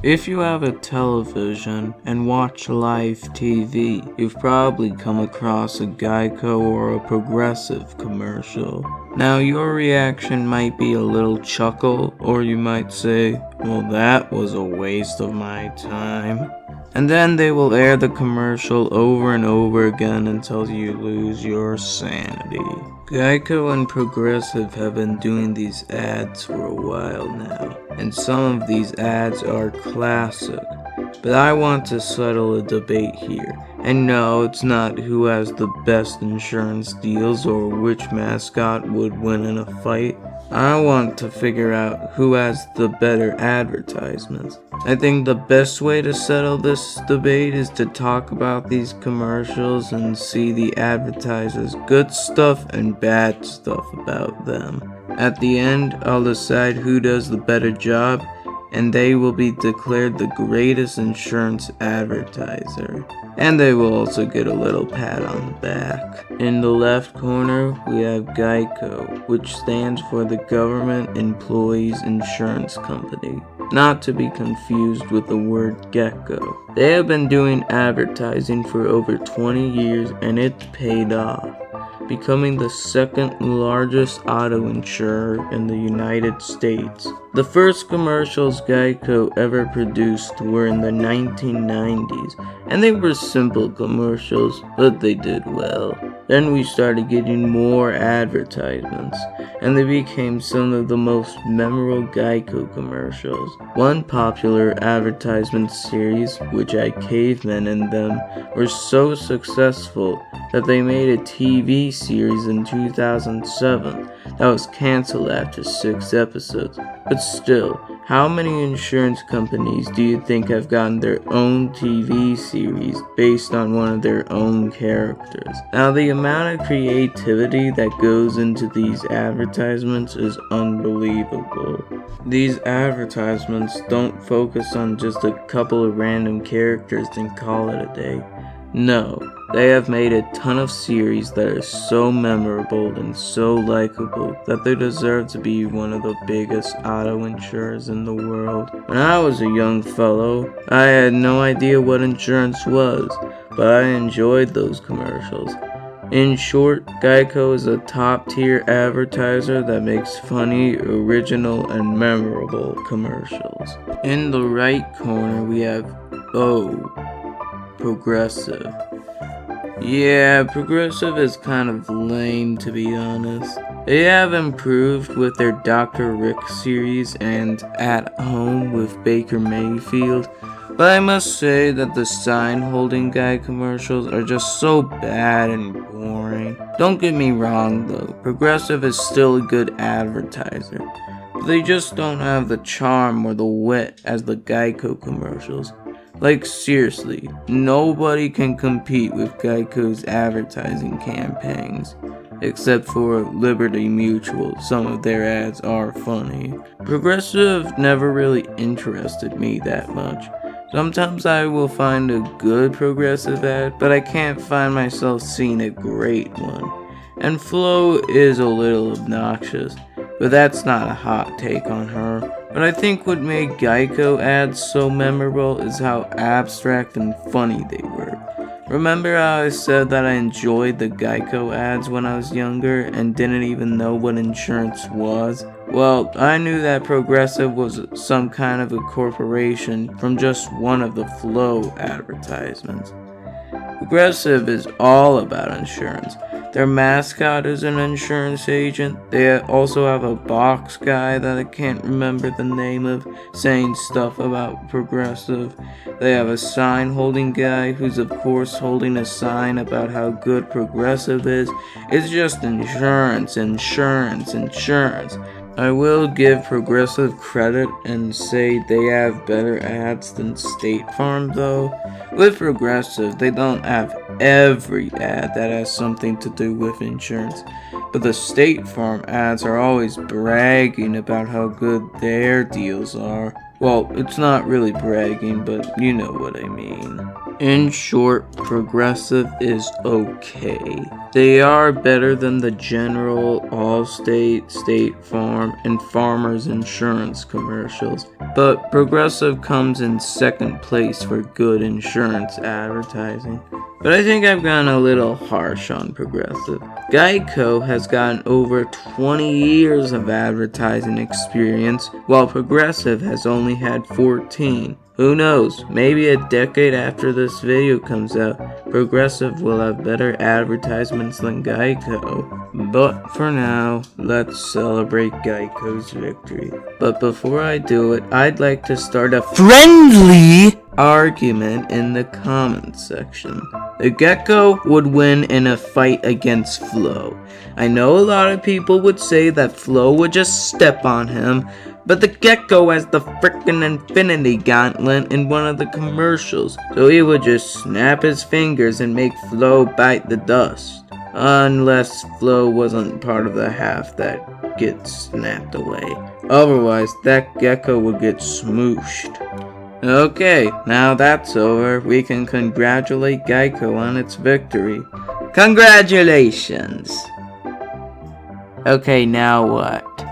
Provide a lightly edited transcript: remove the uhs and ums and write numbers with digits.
If you have a television and watch live TV, you've probably come across a GEICO or a Progressive commercial. Now your reaction might be a little chuckle, or you might say, well, that was a waste of my time. And then they will air the commercial over and over again until you lose your sanity. GEICO and Progressive have been doing these ads for a while now, and some of these ads are classic. But I want to settle a debate here. And no, it's not who has the best insurance deals or which mascot would win in a fight. I want to figure out who has the better advertisements. I think the best way to settle this debate is to talk about these commercials and see the advertisers' good stuff and bad stuff about them. At the end, I'll decide who does the better job, and they will be declared the greatest insurance advertiser. And they will also get a little pat on the back. In the left corner, we have GEICO, which stands for the Government Employees Insurance Company, not to be confused with the word gecko. They have been doing advertising for over 20 years, and it's paid off, becoming the second largest auto insurer in the United States. The first commercials GEICO ever produced were in the 1990s, and they were simple commercials, but they did well. Then we started getting more advertisements, and they became some of the most memorable GEICO commercials. One popular advertisement series, which had cavemen in them, were so successful that they made a TV series in 2007 that was canceled after 6 episodes. But still, how many insurance companies do you think have gotten their own TV series based on one of their own characters? Now, the amount of creativity that goes into these advertisements is unbelievable. These advertisements don't focus on just a couple of random characters and call it a day. No, they have made a ton of series that are so memorable and so likable that they deserve to be one of the biggest auto insurers in the world. When I was a young fellow, I had no idea what insurance was, but I enjoyed those commercials. In short, GEICO is a top-tier advertiser that makes funny, original, and memorable commercials. In the right corner, we have Progressive. Yeah, Progressive is kind of lame, to be honest. They have improved with their Dr. Rick series and At Home with Baker Mayfield, but I must say that the sign-holding guy commercials are just so bad and boring. Don't get me wrong though, Progressive is still a good advertiser, but they just don't have the charm or the wit as the GEICO commercials. Like seriously, nobody can compete with GEICO's advertising campaigns. Except for Liberty Mutual, some of their ads are funny. Progressive never really interested me that much. Sometimes I will find a good Progressive ad, but I can't find myself seeing a great one. And Flo is a little obnoxious, but that's not a hot take on her. But I think what made GEICO ads so memorable is how abstract and funny they were. Remember how I said that I enjoyed the GEICO ads when I was younger and didn't even know what insurance was? Well, I knew that Progressive was some kind of a corporation from just one of the Flo advertisements. Progressive is all about insurance. Their mascot is an insurance agent. They also have a box guy that I can't remember the name of saying stuff about Progressive. They have a sign holding guy who's of course holding a sign about how good Progressive is. It's just insurance, insurance, insurance. I will give Progressive credit and say they have better ads than State Farm though. With Progressive, they don't have every ad that has something to do with insurance, but the State Farm ads are always bragging about how good their deals are. Well, it's not really bragging, but you know what I mean. In short, Progressive is okay. They are better than the General, Allstate, State Farm, and Farmers Insurance commercials, but Progressive comes in second place for good insurance advertising. But I think I've gone a little harsh on Progressive. GEICO has gotten over 20 years of advertising experience, while Progressive has only had 14. Who knows, maybe a decade after this video comes out, Progressive will have better advertisements than GEICO. But for now, let's celebrate GEICO's victory. But before I do it, I'd like to start a friendly argument in the comments section. The Gecko would win in a fight against Flo. I know a lot of people would say that Flo would just step on him, but the Gecko has the frickin' infinity gauntlet in one of the commercials, so he would just snap his fingers and make Flo bite the dust. Unless Flo wasn't part of the half that gets snapped away. Otherwise, that Gecko would get smooshed. Okay, now that's over, we can congratulate GEICO on its victory. Congratulations! Okay, now what?